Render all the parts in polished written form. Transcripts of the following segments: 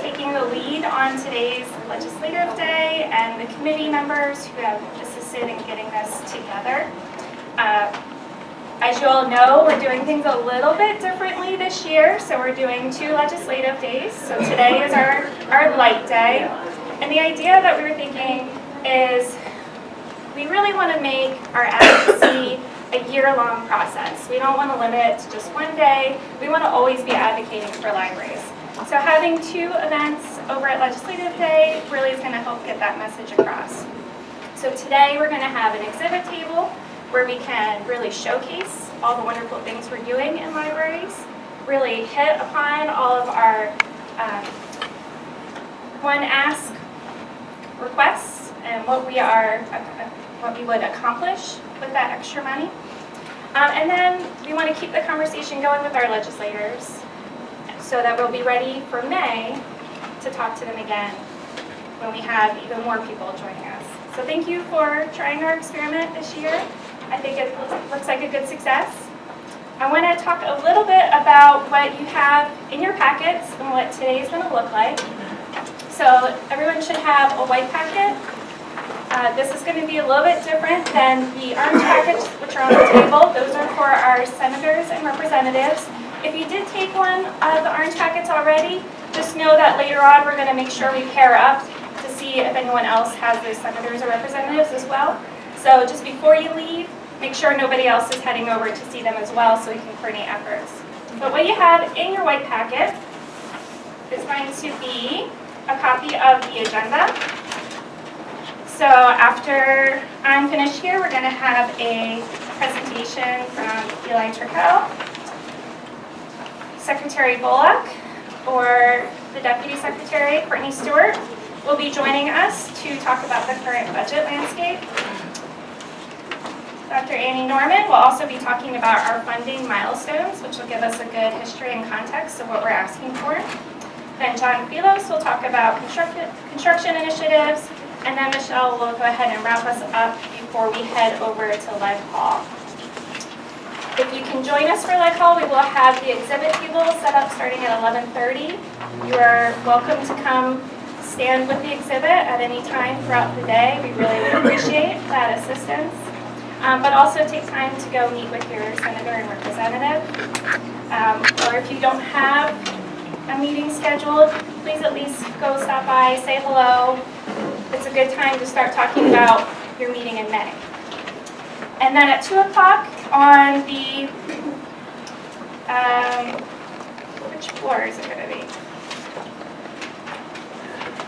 taking the lead on today's legislative day and the committee members who have assisted in getting this together. As you all know, we're doing things a little bit differently this year, so we're doing 2 legislative days. So today is our light day, and the idea that we were thinking is we really want to make our advocacy a year-long process. We don't want to limit it to just one day. We want to always be advocating for libraries. So having 2 events over at Legislative Day really is going to help get that message across. So today we're going to have an exhibit table where we can really showcase all the wonderful things we're doing in libraries, really hit upon all of our one ask requests and what we would accomplish with that extra money. And then we want to keep the conversation going with our legislators so that we'll be ready for May to talk to them again when we have even more people joining us. So thank you for trying our experiment this year. I think it looks like a good success. I want to talk a little bit about what you have in your packets and what today is going to look like. So everyone should have a white packet. This is going to be a little bit different than the orange packets, which are on the table. Those are for our senators and representatives. If you did take one of the orange packets already, just know that later on we're going to make sure we pair up to see if anyone else has their senators or representatives as well. So just before you leave, make sure nobody else is heading over to see them as well so we can coordinate efforts. But what you have in your white packet is going to be a copy of the agenda. So after I'm finished here, we're going to have a presentation from Eli Turkel. Secretary Bullock, or the Deputy Secretary, Courtney Stewart, will be joining us to talk about the current budget landscape. Dr. Annie Norman will also be talking about our funding milestones, which will give us a good history and context of what we're asking for. Then John Philos will talk about construction initiatives, and then Michelle will go ahead and wrap us up before we head over to Leg Hall. If you can join us for Leg Hall, we will have the exhibit table set up starting at 11:30. You are welcome to come stand with the exhibit at any time throughout the day. We really would appreciate that assistance. But also take time to go meet with your senator and representative. Or if you don't have a meeting scheduled, please at least go stop by, say hello. It's a good time to start talking about your meeting in May. And then at 2 o'clock on the, which floor is it going to be?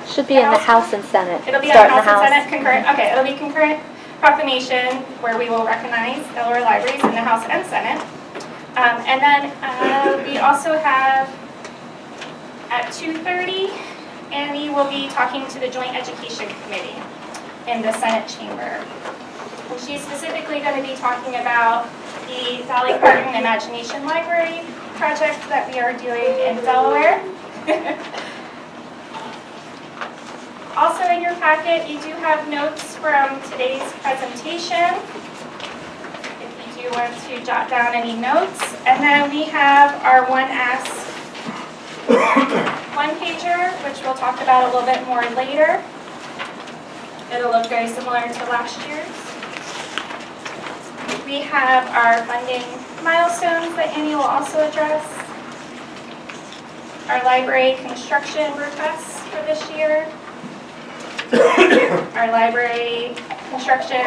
Should be in the House and Senate. It'll be in the House and Senate, concurrent. Okay, it'll be concurrent proclamation where we will recognize Delaware libraries in the House and Senate. And then we also have at 2:30, Annie will be talking to the Joint Education Committee in the Senate chamber. And she's specifically going to be talking about the Dolly Parton Imagination Library project that we are doing in Delaware. Also in your packet, you do have notes from today's presentation, if you do want to jot down any notes. And then we have our one ask one-pager, which we'll talk about a little bit more later. It'll look very similar to last year's. We have our funding milestones that Annie will also address. Our library construction requests for this year. Our library construction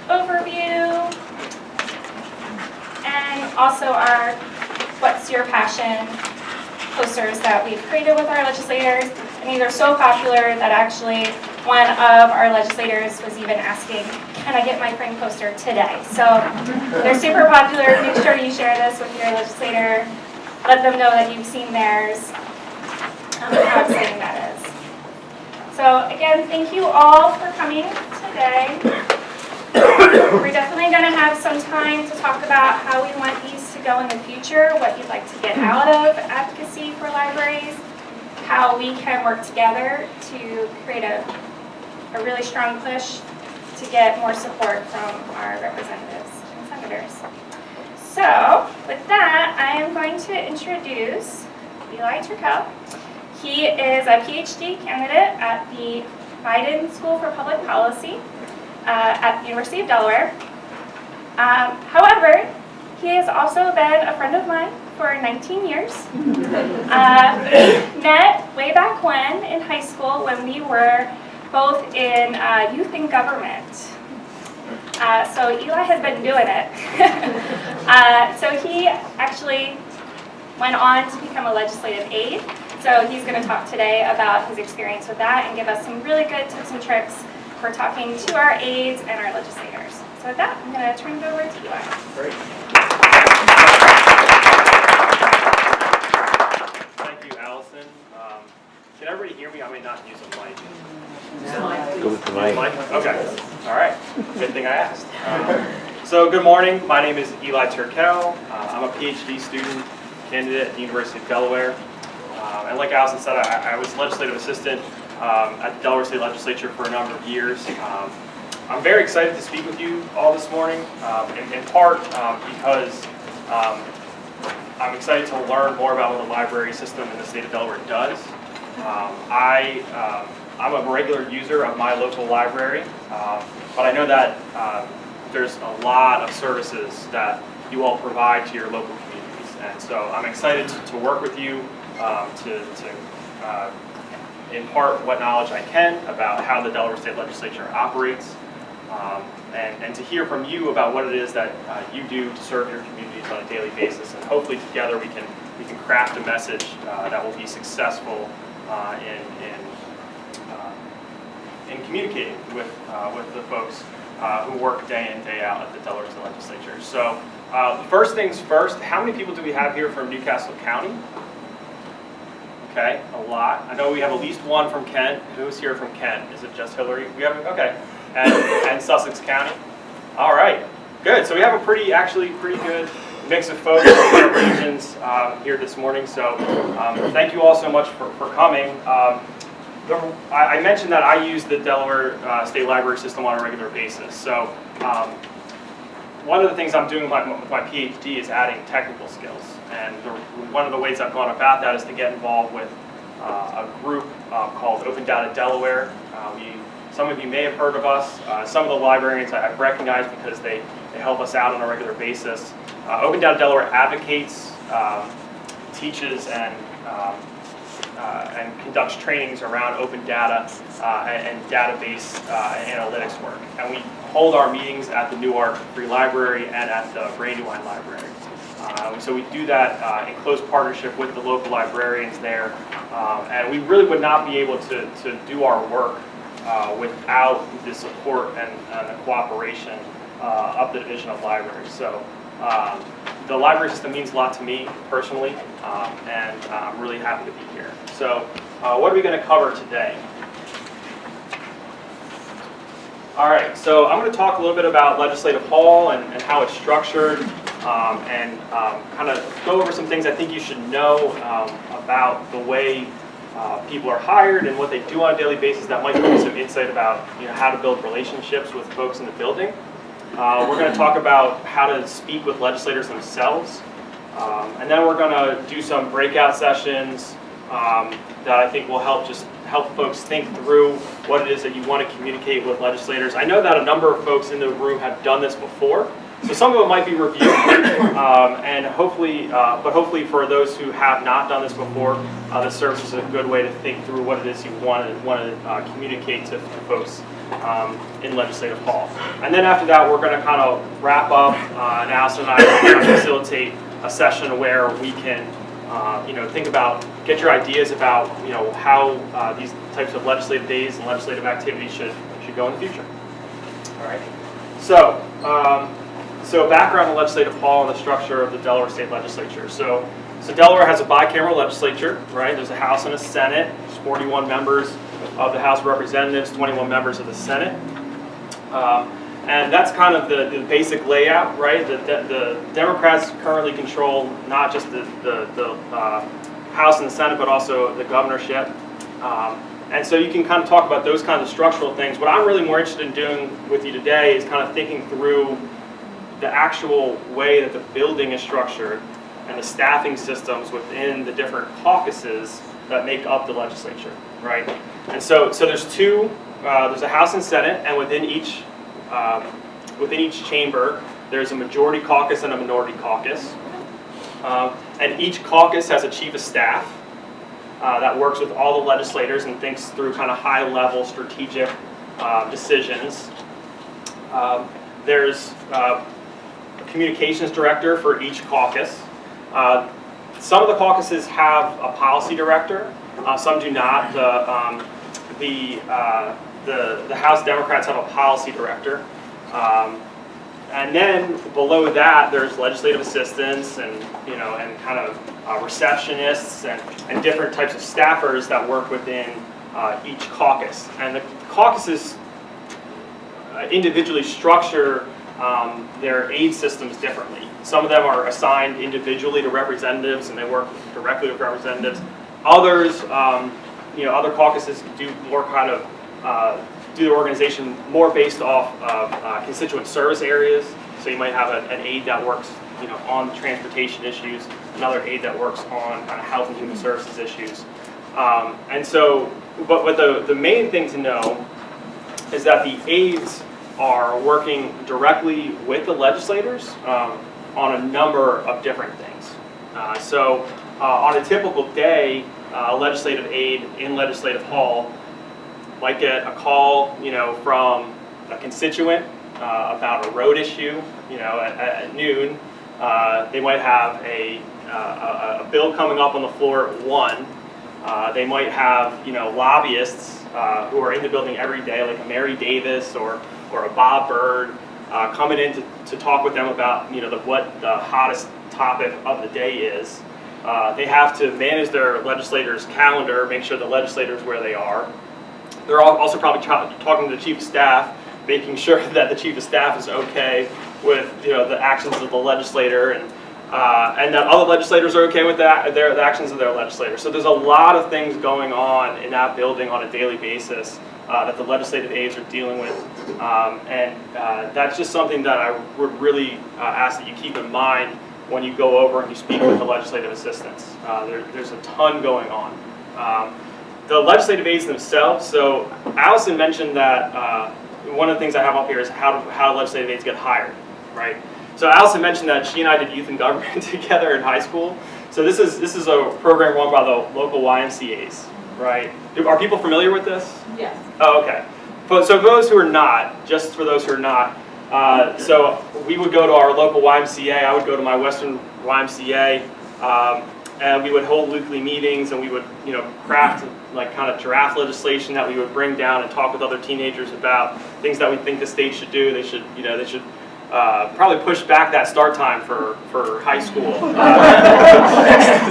overview, and also our What's Your Passion posters that we've created with our legislators. And these are so popular that actually one of our legislators was even asking, can I get my frame poster today? So they're super popular. Make sure you share this with your legislator. Let them know that you've seen theirs, how exciting that is. So again, thank you all for coming today. We're definitely going to have some time to talk about how we want these to go in the future, what you'd like to get out of advocacy for libraries, how we can work together to create a really strong push to get more support from our representatives and senators. So with that, I am going to introduce Eli Turkel. He is a PhD candidate at the Biden School for Public Policy at the University of Delaware. However, he has also been a friend of mine for 19 years. Met way back when in high school when we were both in youth and government. So Eli has been doing it. So he actually went on to become a legislative aide. So he's going to talk today about his experience with that and give us some really good tips and tricks for talking to our aides and our legislators. So with that, I'm going to turn it over to Eli. Great. Thank you, Allison. Can everybody hear me? I may not use a mic. Go with the mic. Okay. All right. Good thing I asked. So good morning. My name is Eli Turkel. I'm a PhD student candidate at the University of Delaware. And like Allison said, I was legislative assistant at the Delaware State Legislature for a number of years. I'm very excited to speak with you all this morning, in part because I'm excited to learn more about what the library system in the state of Delaware does. I'm a regular user of my local library, but I know that there's a lot of services that you all provide to your local communities, and so I'm excited to work with you to impart what knowledge I can about how the Delaware State Legislature operates, and to hear from you about what it is that you do to serve your communities on a daily basis, and hopefully together we can craft a message that will be successful in communicating with the folks who work day in, day out at the Delaware State Legislature. So first things first, how many people do we have here from Newcastle County? Okay, a lot. I know we have at least one from Kent. Who's here from Kent? Is it just Hillary? We have, okay. And Sussex County? All right, good. So we have a pretty good mix of folks from different regions here this morning. So thank you all so much for coming. I mentioned that I use the Delaware State Library system on a regular basis. So one of the things I'm doing with my PhD is adding technical skills. And one of the ways I've gone about that is to get involved with a group called Open Data Delaware. Some of you may have heard of us. Some of the librarians I've recognized because they help us out on a regular basis. Open Data Delaware advocates, teaches, and conducts trainings around open data and database analytics work. And we hold our meetings at the Newark Free Library and at the Brandywine Library. So we do that in close partnership with the local librarians there. And we really would not be able to do our work without the support and the cooperation of the Division of Libraries. So the library system means a lot to me personally, and I'm really happy to be here. So what are we going to cover today? All right, so I'm going to talk a little bit about Legislative Hall and how it's structured, and kind of go over some things I think you should know about the way people are hired and what they do on a daily basis that might give you some insight about how to build relationships with folks in the building. We're going to talk about how to speak with legislators themselves, and then we're going to do some breakout sessions that I think will help folks think through what it is that you want to communicate with legislators. I know that a number of folks in the room have done this before, so some of it might be reviewed, and hopefully for those who have not done this before, this serves as a good way to think through what it is you want to communicate to folks in Legislative Hall. And then after that, we're going to kind of wrap up, and Allison and I are going to facilitate a session where we can think about, get your ideas about how these types of legislative days and legislative activities should go in the future. All right. So background on Legislative Hall and the structure of the Delaware State Legislature. So Delaware has a bicameral legislature, right? There's a House and a Senate. There's 41 members of the House of Representatives, 21 members of the Senate. And that's kind of the basic layout, right? The Democrats currently control not just the House and the Senate, but also the governorship. And so you can kind of talk about those kinds of structural things. What I'm really more interested in doing with you today is kind of thinking through the actual way that the building is structured and the staffing systems within the different caucuses that make up the legislature, right? And so there's two. There's a House and Senate, and within each chamber, there's a majority caucus and a minority caucus. And each caucus has a chief of staff that works with all the legislators and thinks through kind of high-level strategic decisions. There's a communications director for each caucus. Some of the caucuses have a policy director. Some do not. The House Democrats have a policy director. And then below that, there's legislative assistants and kind of receptionists and different types of staffers that work within each caucus. And the caucuses individually structure their aid systems differently. Some of them are assigned individually to representatives and they work directly with representatives. Others, other caucuses do more kind of do the organization more based off of constituent service areas. So you might have an aide that works, on transportation issues, another aide that works on kind of health and human services issues. But the main thing to know is that the aides are working directly with the legislators on a number of different things. On a typical day, a legislative aide in Legislative Hall might get a call, from a constituent about a road issue, at noon. They might have a bill coming up on the floor at 1. They might have, lobbyists who are in the building every day, like a Mary Davis or a Bob Byrd, coming in to talk with them about, what the hottest topic of the day is. They have to manage their legislators' calendar, make sure the legislators where they are. They're also probably talking to the chief of staff, making sure that the chief of staff is okay with the actions of the legislator, and that other legislators are okay with the actions of their legislators. So there's a lot of things going on in that building on a daily basis that the legislative aides are dealing with, and that's just something that I would really ask that you keep in mind when you go over and you speak with the legislative assistants. There's a ton going on. The legislative aides themselves, so Allison mentioned that one of the things I have up here is how legislative aides get hired, right? So Allison mentioned that she and I did youth and government together in high school. So this is a program run by the local YMCAs, right? Are people familiar with this? Yes. Oh, okay. So for those who are not, just for those who are not, so we would go to our local YMCA. I would go to my Western YMCA, and we would hold weekly meetings, and we would, craft like kind of draft legislation that we would bring down and talk with other teenagers about things that we think the state should do. They should probably push back that start time for high school,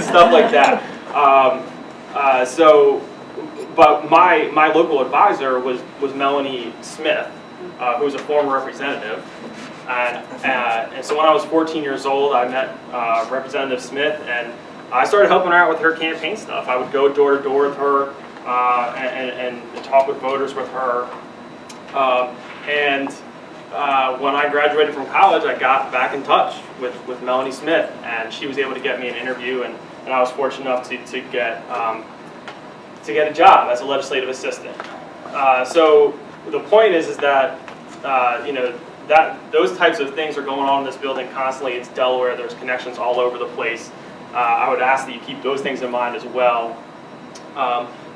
stuff like that. But my local advisor was Melanie Smith, who was a former representative. And so when I was 14 years old, I met Representative Smith, and I started helping her out with her campaign stuff. I would go door to door with her and talk with voters with her. When I graduated from college, I got back in touch with Melanie Smith, and she was able to get me an interview, and I was fortunate enough to get a job as a legislative assistant. So the point is that that those types of things are going on in this building constantly. It's Delaware. There's connections all over the place. I would ask that you keep those things in mind as well.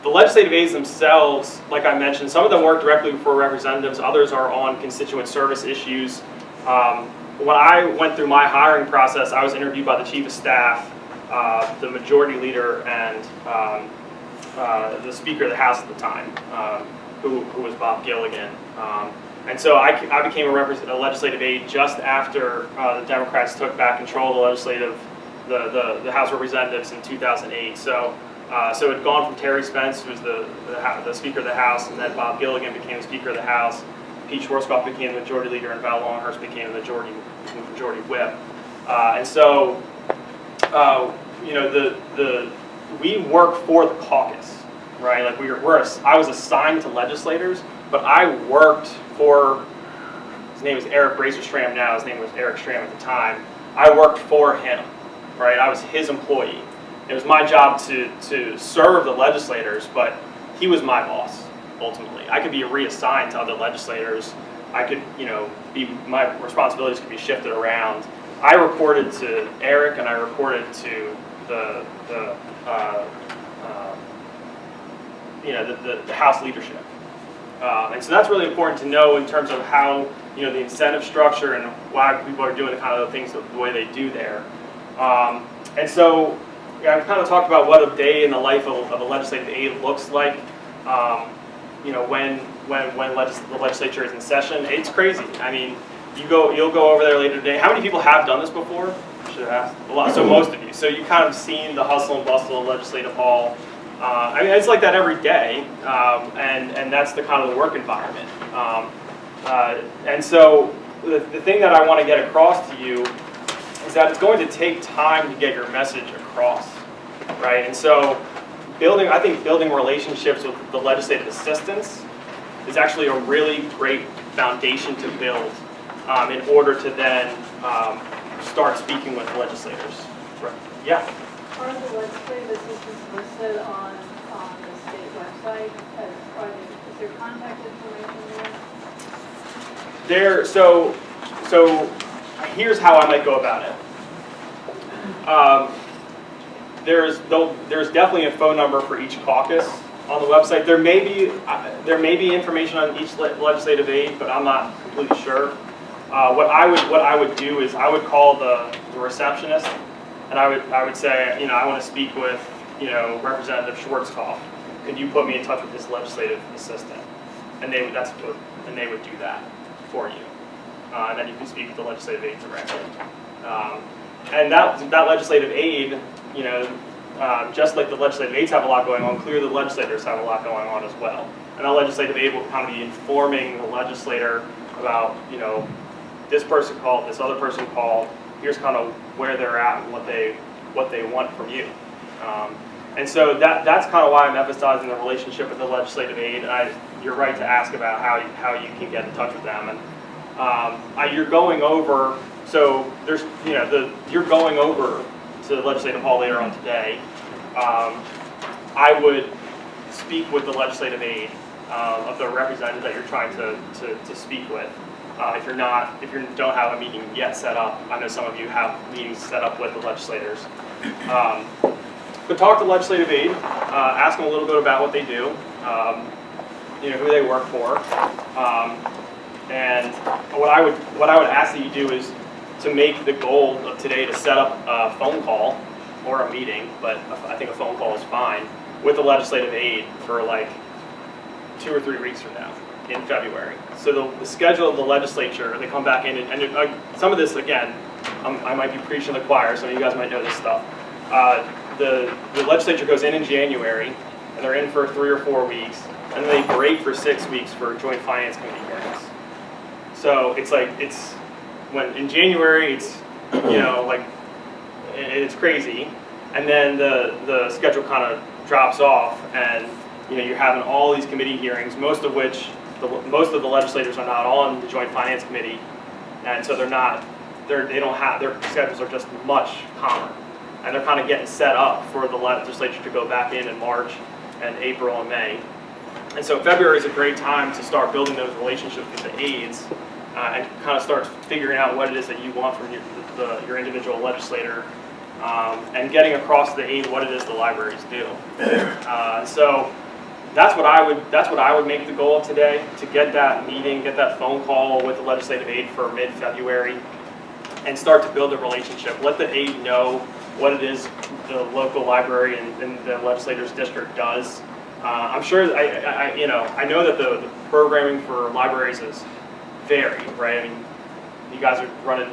The legislative aides themselves, like I mentioned, some of them work directly for representatives. Others are on constituent service issues. When I went through my hiring process, I was interviewed by the chief of staff, the majority leader, and the Speaker of the House at the time, who was Bob Gilligan. And so I became a legislative aide just after the Democrats took back control of the House of Representatives in 2008. So it had gone from Terry Spence, who was the Speaker of the House, and then Bob Gilligan became the Speaker of the House. Pete Schwarzkopf became the majority leader, and Val Longhurst became the majority whip. We work for the caucus, right? Like I was assigned to legislators, but I worked for. His name is Eric Razorstram now. His name was Eric Stram at the time. I worked for him, right? I was his employee. it was my job to serve the legislators, but he was my boss, ultimately. I could be reassigned to other legislators. I could, my responsibilities could be shifted around. I reported to Eric and I reported to the House leadership. And so that's really important to know in terms of how, the incentive structure and why people are doing the kind of things the way they do there. And so I've kind of talked about what a day in the life of a legislative aide looks like. When the legislature is in session, it's crazy. I mean, you'll go over there later today. How many people have done this before? I should have asked. A lot. So most of you. So you kind of seen the hustle and bustle of Legislative Hall. It's like that every day, and that's the kind of the work environment. And so the thing that I want to get across to you is that it's going to take time to get your message across, right? And so I think building relationships with the legislative assistants is actually a really great foundation to build in order to then start speaking with legislators. Right. Yeah? Are the legislative assistants listed on the state website? Is there contact information there? So here's how I might go about it. There's definitely a phone number for each caucus on the website. There may be information on each legislative aide, but I'm not completely sure. What I would do is I would call the receptionist, and I would say, I want to speak with Representative Schwarzkopf. Could you put me in touch with this legislative assistant? And they would do that for you. And then you can speak with the legislative aide directly. And that legislative aide, just like the legislative aides have a lot going on, clearly the legislators have a lot going on as well. And that legislative aide will kind of be informing the legislator about, this person called, this other person called, here's kind of where they're at and what they want from you. And so that's kind of why I'm emphasizing the relationship with the legislative aide. And you're right to ask about how you can get in touch with them. And you're going over, so there's, you're going over to the Legislative Hall later on today. I would speak with the legislative aide of the representative that you're trying to speak with. If you don't have a meeting yet set up, I know some of you have meetings set up with the legislators. But talk to the legislative aide, ask them a little bit about what they do, who they work for, and what I would ask that you do is to make the goal of today to set up a phone call or a meeting, but I think a phone call is fine, with the legislative aide for like 2 or 3 weeks from now in February. So the schedule of the legislature, they come back in, and some of this, again, I might be preaching to the choir, some of you guys might know this stuff. The legislature goes in January, and they're in for 3 or 4 weeks, and then they break for 6 weeks for Joint Finance Committee hearings. So it's when in January it's it's crazy, and then the schedule kind of drops off, and you're having all these committee hearings, most of which most of the legislators are not on the Joint Finance Committee, and so their schedules are just much calmer, and they're kind of getting set up for the legislature to go back in March and April and May. And so February is a great time to start building those relationships with the aides and kind of start figuring out what it is that you want from your individual legislator and getting across to the aide what it is the libraries do. So that's what I would make the goal of today, to get that meeting, get that phone call with the legislative aide for mid-February and start to build a relationship. Let the aide know what it is the local library and the legislator's district does. I'm sure, I know that the programming for libraries is varied, right? I mean, you guys are running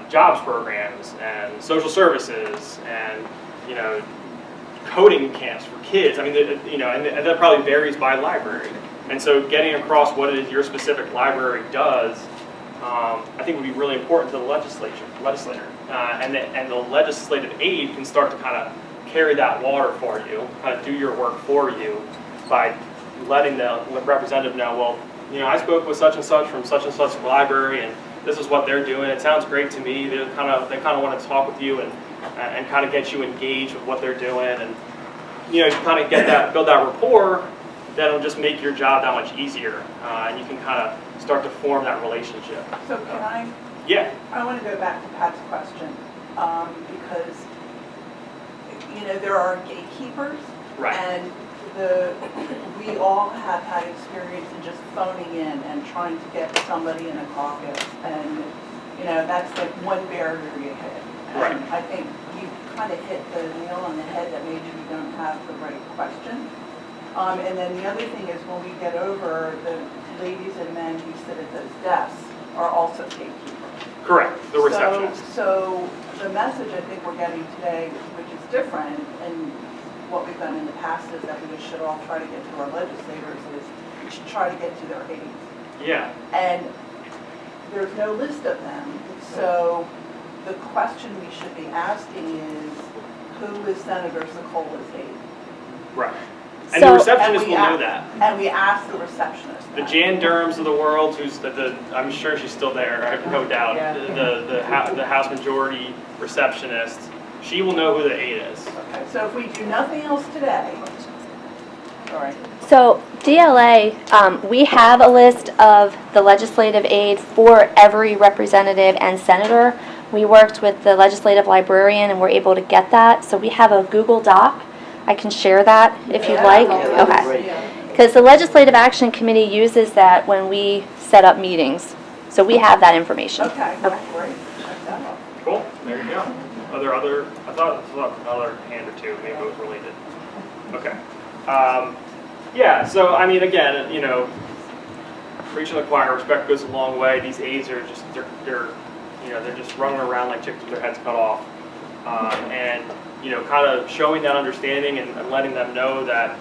jobs programs and social services and, coding camps for kids. I mean, and that probably varies by library. And so getting across what it is your specific library does, I think would be really important to the legislator. And the legislative aide can start to kind of carry that water for you, kind of do your work for you by letting the representative know, well, I spoke with such and such from such and such library, and this is what they're doing. It sounds great to me. They kind of want to talk with you and and kind of get you engaged with what they're doing, and you kind of build that rapport. That'll just make your job that much easier, and you can kind of start to form that relationship. So can I? Yeah. I want to go back to Pat's question, because, there are gatekeepers. Right. And we all have had experience in just phoning in and trying to get somebody in a caucus, and, that's like one barrier you hit. Right. And I think you kind of hit the nail on the head that maybe we don't have the right question. And then the other thing is when we get over, the ladies and men who sit at those desks are also gatekeepers. Correct, the receptionist. So the message I think we're getting today, which is different, and what we've done in the past is that we should all try to get to our legislators, is we should try to get to their aides. Yeah. And there's no list of them, so the question we should be asking is, who is Senator Sokola's aide? Right. And the So- receptionist will know that. And we ask the receptionist. The that. Jan Durhams of the world, who's I'm sure she's still there, I have no doubt. Yeah. The House Majority receptionist, she will know who the aide is. Okay, so if we do nothing else today, all right. So DLA, we have a list of the legislative aid for every representative and senator. We worked with the legislative librarian and were able to get that. So we have a Google Doc. I can share that if you'd like. Okay. Yeah. Because the Legislative Action Committee uses that when we set up meetings. So we have that information. Okay, Okay. great. Check that out. Cool, there you go. I thought there was another hand or two, maybe it was related. Okay. Yeah, so I mean, again, preaching to the choir, respect goes a long way. These aides are just, they're just running around like chickens with their heads cut off. And, kind of showing that understanding and letting them know that,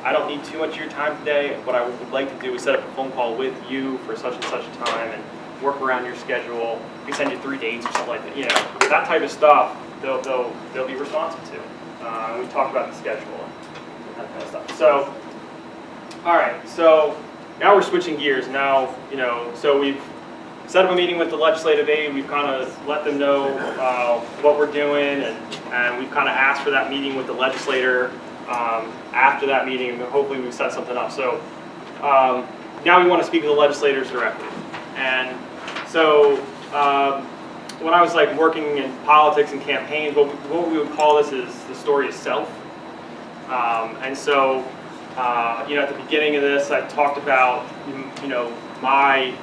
I don't need too much of your time today. What I would like to do is set up a phone call with you for such and such a time and work around your schedule. We send you 3 dates or something like that. That type of stuff, they'll be responsive to. We talked about the schedule and that kind of stuff. So, all right, so now we're switching gears. Now, so we've set up a meeting with the legislative aide. We've kind of let them know what we're doing, and we've kind of asked for that meeting with the legislator. After that meeting, hopefully we've set something up. So now we want to speak with the legislators directly. And so when I was like working in politics and campaigns, what we would call this is the story of self. And so at the beginning of this, I talked about my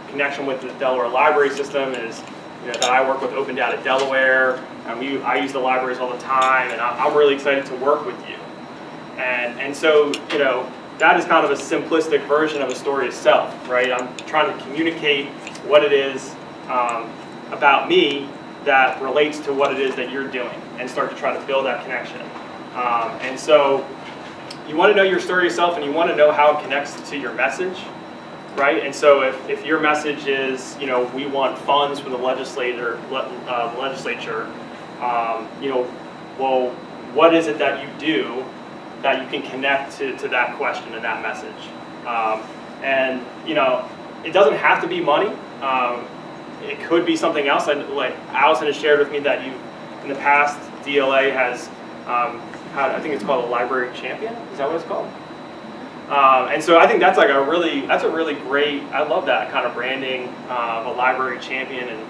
connection with the Delaware library system is that I work with Open Data Delaware, and I use the libraries all the time, and I'm really excited to work with you. And so that is kind of a simplistic version of a story of self, right? I'm trying to communicate what it is about me that relates to what it is that you're doing, and start to try to build that connection. And so you want to know your story of self, and you want to know how it connects to your message. Right, and so if your message is, we want funds from the legislature, well, what is it that you do that you can connect to that question and that message? And it doesn't have to be money. It could be something else. Like Allison has shared with me that in the past, DLA has had, I think it's called a library champion. Is that what it's called? And so I think that's a really great, I love that kind of branding, a library champion, and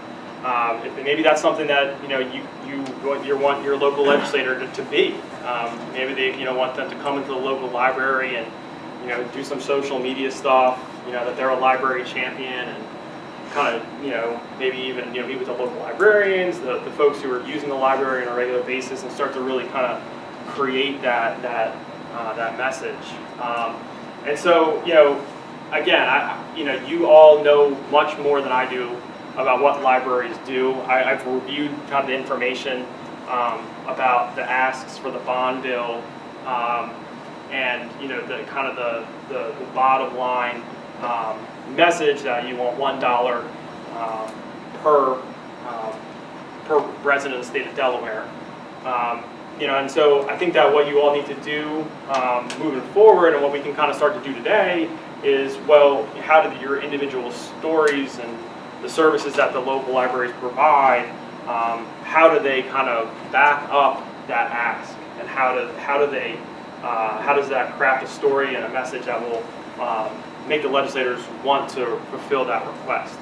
if maybe that's something that you want your local legislator to be. Maybe they want them to come into the local library and do some social media stuff, that they're a library champion, and kind of maybe even meet with the local librarians, the folks who are using the library on a regular basis, and start to really kind of create that message. And so, again, you all know much more than I do about what libraries do. I've reviewed kind of the information about the asks for the bond bill, and the kind of the bottom line message that you want $1 per resident of the state of Delaware. And so I think that what you all need to do moving forward, and what we can kind of start to do today, is, well, how do your individual stories and the services that the local libraries provide how do they kind of back up that ask, and how does that craft a story and a message that will make the legislators want to fulfill that request.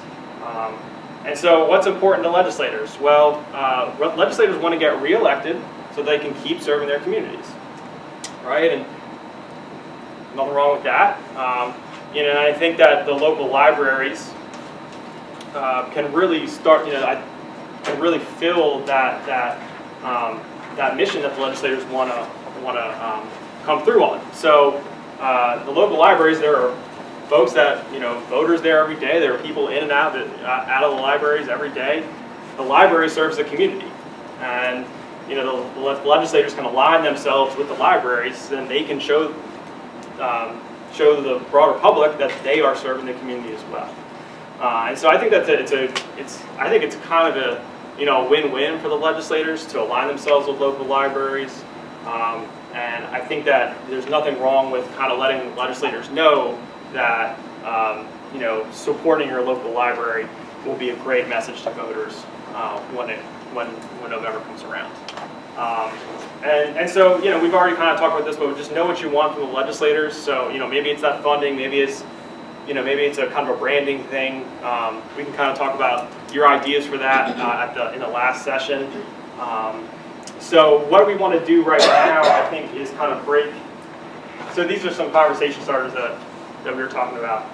And so what's important to legislators? Well, legislators want to get reelected so they can keep serving their communities, right? And nothing wrong with that. You know, and I think that the local libraries can really start, you know, can really fill that mission that the legislators want to come through on. So the local libraries, there are folks that, you know, voters there every day. There are people in and out of the libraries every day. The library serves the community, and you know, the legislators can align themselves with the libraries, then they can show the broader public that they are serving the community as well. And so I think that it's kind of a, you know, win-win for the legislators to align themselves with local libraries. And I think that there's nothing wrong with kind of letting legislators know that you know, supporting your local library will be a great message to voters when November comes around. And so, you know, we've already kind of talked about this, but just know what you want from the legislators. So, you know, maybe it's that funding, maybe it's, you know, maybe it's a kind of a branding thing. We can kind of talk about your ideas for that in the last session. So what we want to do right now, I think, is kind of break. So these are some conversation starters that we were talking about.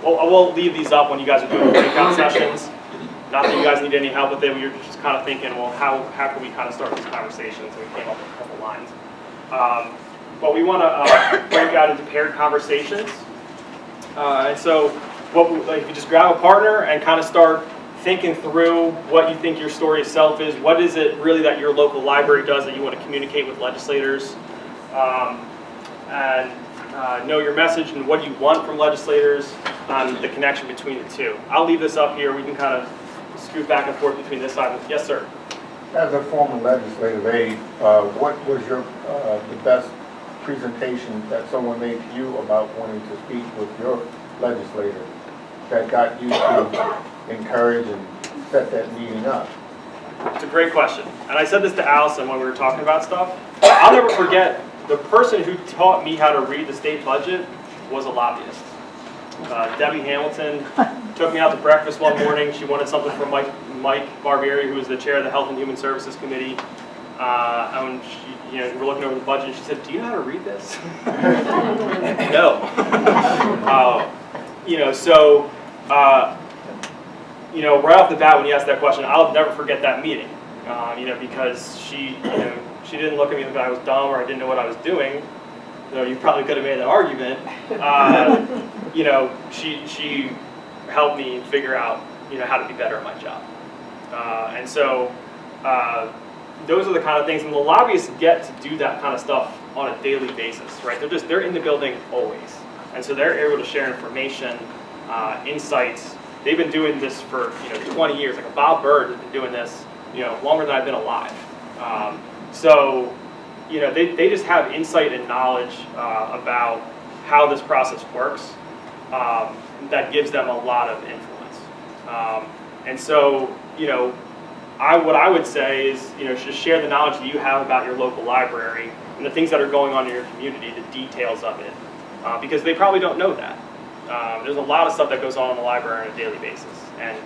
We'll leave these up when you guys are doing breakout sessions. Not that you guys need any help with it. We were just kind of thinking, well, how can we kind of start these conversations? And we came up with a couple lines. But we want to break out into paired conversations. And so if you just grab a partner and kind of start thinking through what you think your story itself is. What is it really that your local library does that you want to communicate with legislators? And know your message and what you want from legislators, the connection between the two. I'll leave this up here. We can kind of scoot back and forth between this side. Yes, sir. As a former legislative aide, what was your the best presentation that someone made to you about wanting to speak with your legislator that got you to encourage and set that meeting up? It's a great question. And I said this to Allison when we were talking about stuff. I'll never forget, the person who taught me how to read the state budget was a lobbyist. Debbie Hamilton took me out to breakfast one morning. She wanted something from Mike Barbieri, who was the chair of the Health and Human Services Committee. And she, you know, we're looking over the budget, and she said, "Do you know how to read this?" No. You know, so you know, right off the bat when you asked that question, I'll never forget that meeting. You know, because she didn't look at me like I was dumb or I didn't know what I was doing. Though you probably could have made that argument. You know, she helped me figure out, you know, how to be better at my job. And so those are the kind of things, and the lobbyists get to do that kind of stuff on a daily basis, right? They're in the building always, and so they're able to share information, insights. They've been doing this for 20 years. Like Bob Byrd has been doing this, longer than I've been alive. So they just have insight and knowledge about how this process works that gives them a lot of influence. And so what I would say is just share the knowledge that you have about your local library and the things that are going on in your community, the details of it, because they probably don't know that. There's a lot of stuff that goes on in the library on a daily basis, and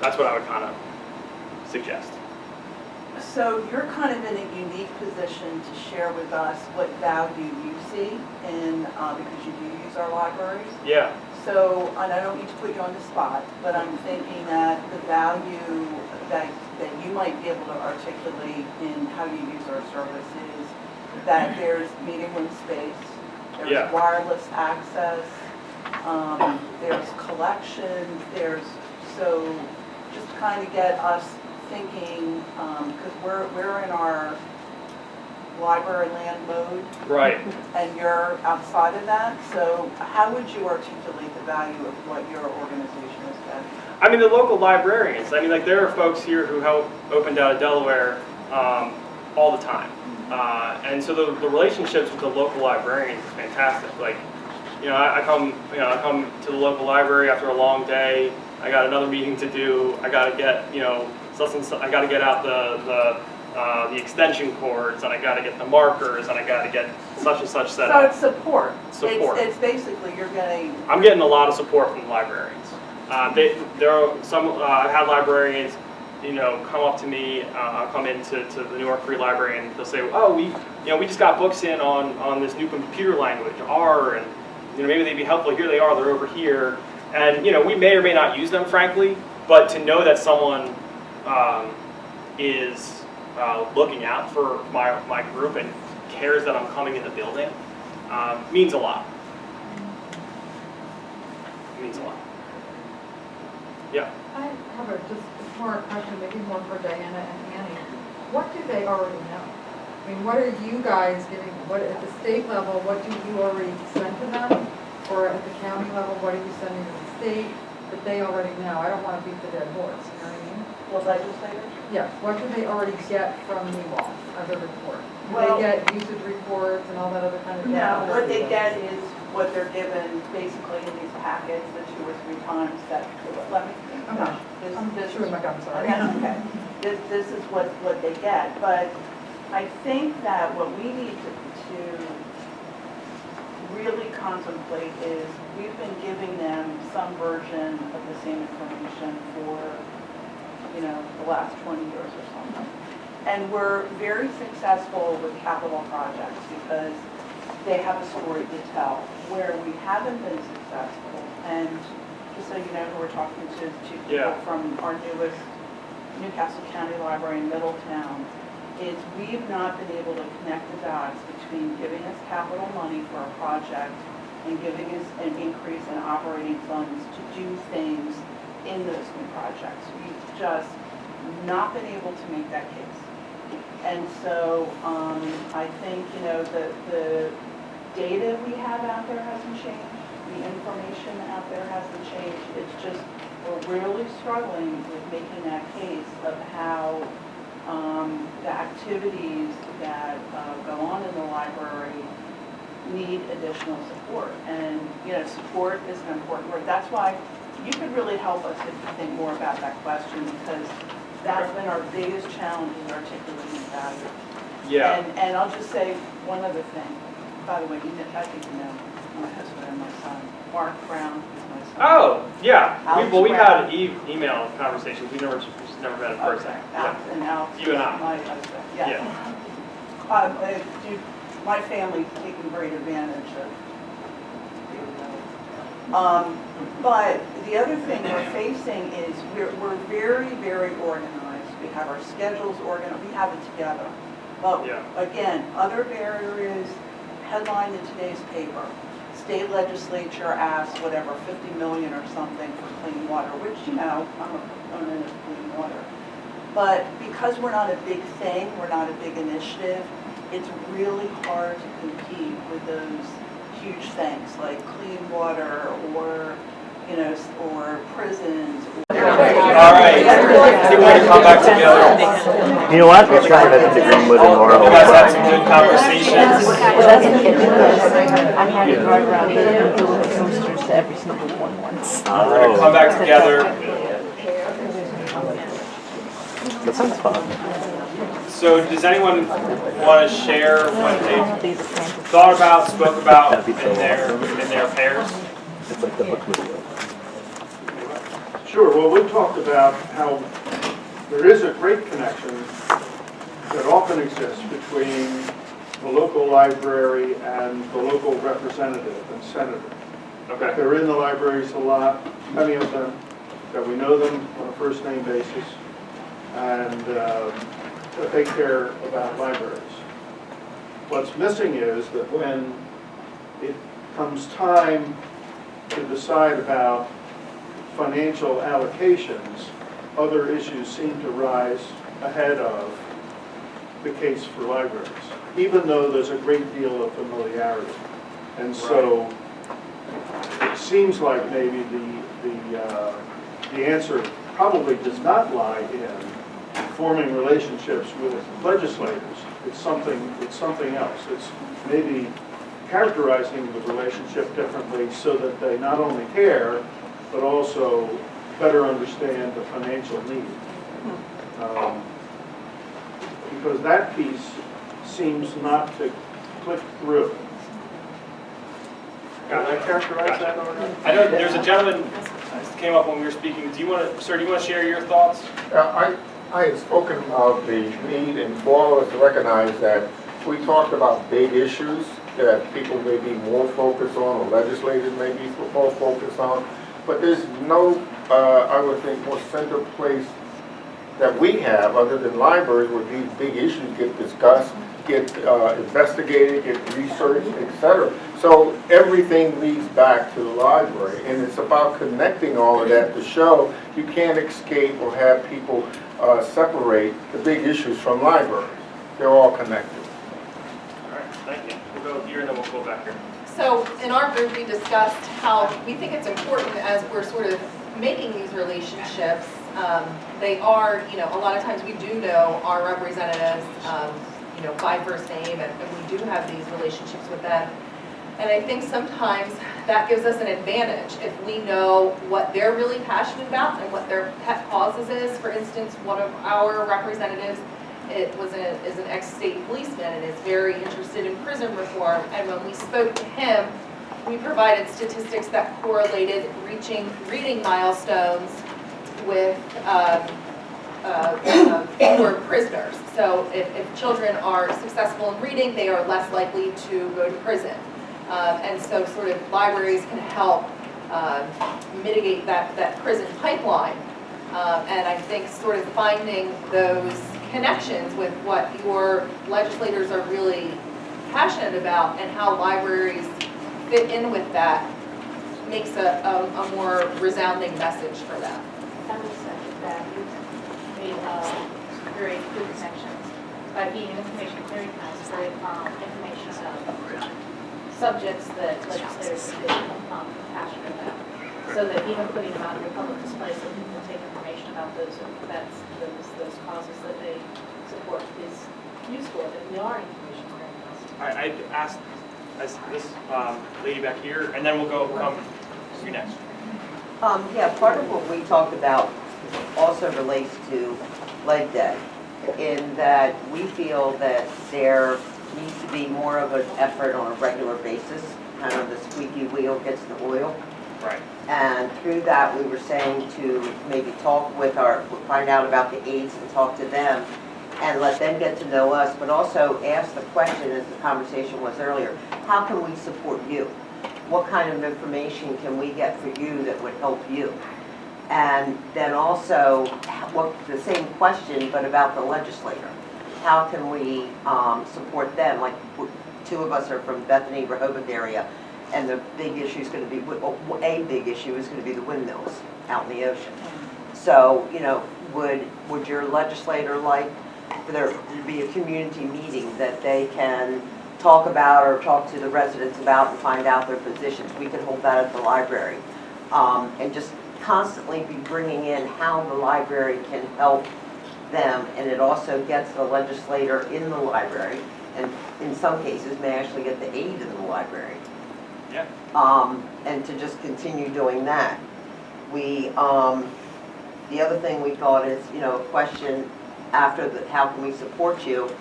that's what I would kind of suggest. So you're kind of in a unique position to share with us what value you see in, because you do use our libraries. Yeah. So, and I don't mean to put you on the spot, but I'm thinking that the value that you might be able to articulate in how you use our services, that there's meeting room space, there's wireless access, there's collections, so just kind of get us thinking, because we're in our library land mode, right? And you're outside of that. So how would you articulate the value of what your organization has done? I mean, the local librarians. I mean, like there are folks here who help Open Data Delaware all the time, and so the relationships with the local librarians is fantastic. Like, I come to the local library after a long day. I got another meeting to do. I got to get I got to get out the extension cords, and I got to get the markers, and I got to get such and such set So up. it's support. Support. It's basically you're getting, I'm getting a lot of support from librarians. There are some, I've had librarians, come up to me, come into the Newark Free Library, and they'll say, oh, we just got books in on this new computer language, R, and maybe they'd be helpful. Here they are, they're over here. And we may or may not use them, frankly, but to know that someone is looking out for my group and cares that I'm coming in the building means a lot. It means a lot. Yeah. I have just more a question, maybe more for Diana and Annie. What do they already know? I mean, what are you guys giving, what at the state level, what do you already send to them? Or at the county level, what are you sending to the state that they already know? I don't want to beat the dead horse, you know what I mean? well, legislators? Yes, what do they already get from you all as a report? Do Well- they get usage reports and all that other kind of stuff? No, what they get is what they're given basically in these packets, the 2 or 3 times that, let me finish. I'm This- chewing my gum, sorry. That's okay. This is what they get, but I think that what we need to really contemplate is we've been giving them some version of the same information for, the last 20 years or something. And we're very successful with capital projects because they have a story to tell. Where we haven't been successful, and just so you know who we're talking to people from our newest Newcastle County Library in Middletown, is we've not been able to connect the dots between giving us capital money for a project and giving us an increase in operating funds to do things in those new projects. We've just not been able to make that case. And so I think, the data we have out there hasn't changed. The information out there hasn't changed. It's just we're really struggling with making that case of how the activities that go on in the library need additional support. And, support is an important word. That's why you could really help us if you think more about that question, because that's been our biggest challenge is articulating value. Yeah. And I'll just say one other thing. By the way, I think you know my husband and my son. Mark Brown is my son. Oh, yeah. Alex We've Brown. had email conversations. We've never met in person. Okay. Yeah. Alex and Alex. You and I. My husband, yes. My family's taken great advantage of. But the other thing we're facing is we're very, very organized. We have our schedules organized. We have it together. But again, other barriers headlined in today's paper. State legislature asked whatever 50 million or something for clean water, which I'm a proponent of clean water. But because we're not a big thing, we're not a big initiative, it's really hard to compete with those huge things like clean water or or prisons. All right. I think we're going to come back together. You know what? We're trying to the Greenwood and Laurel. You guys had some good conversations. I had to drive around here doing posters to every single one once. We're going to come back together. That sounds fun. So does anyone want to share what they thought about, spoke about in their pairs? It's like the book movie. Sure, well, we talked about how there is a great connection that often exists between the local library and the local representative and senator. Okay. They're in the libraries a lot, many of them, that we know them on a first-name basis, and that they care about libraries. What's missing is that when it comes time to decide about financial allocations, other issues seem to rise ahead of the case for libraries, even though there's a great deal of familiarity. And so it seems like maybe the answer probably does not lie in forming relationships with legislators. It's something else. It's maybe characterizing the relationship differently so that they not only care, but also better understand the financial need. Because that piece seems not to click through. Did I characterize that all right? I know there's a gentleman that came up when we were speaking. Do you want to, sir, do you want to share your thoughts? I had spoken of the need and for all of us to recognize that we talked about big issues that people may be more focused on, or legislators may be more focused on, but there's no, I would think, more center place that we have other than libraries where these big issues get discussed, get investigated, get researched, etc. So everything leads back to the library, and it's about connecting all of that to show you can't escape or have people separate the big issues from libraries. They're all connected. All right, thank you. We'll go here and then we'll go back here. So in our group, we discussed how we think it's important as we're sort of making these relationships. They are, you know, a lot of times we do know our representatives, you know, by first name, and we do have these relationships with them. And I think sometimes that gives us an advantage if we know what they're really passionate about and what their pet causes is. For instance, one of our representatives is an ex-state policeman and is very interested in prison reform. And when we spoke to him, we provided statistics that correlated reaching reading milestones with for prisoners. So if children are successful in reading, they are less likely to go to prison. And so sort of libraries can help mitigate that prison pipeline. And I think sort of finding those connections with what your legislators are really passionate about and how libraries fit in with that makes a more resounding message for them. I would say that we very good connections by being information clearinghouse for information about subjects that legislators are passionate about. So that even putting them out in the public display so people can take information about those causes that they support is useful, that we are information clearinghouse. I asked this lady back here, and then we'll go come to you next. Yeah, part of what we talked about also relates to Leg Day, in that we feel that there needs to be more of an effort on a regular basis, kind of the squeaky wheel gets the oil. Right. And through that, we were saying to maybe talk with find out about the aides and talk to them and let them get to know us, but also ask the question, as the conversation was earlier, how can we support you? What kind of information can we get for you that would help you? And then also, the same question, but about the legislator. How can we support them? Like, two of us are from Bethany, Rehoboth area, and the big issue is going to be, a big issue is going to be the windmills out in the ocean. So, you know, would your legislator like for there to be a community meeting that they can talk about or talk to the residents about and find out their positions? We could hold that at the library. And just constantly be bringing in how the library can help them, and it also gets the legislator in the library, and in some cases may actually get the aide in the library. Yeah. And to just continue doing that. We, the other thing we thought is, you know, a question after the, how can we support you?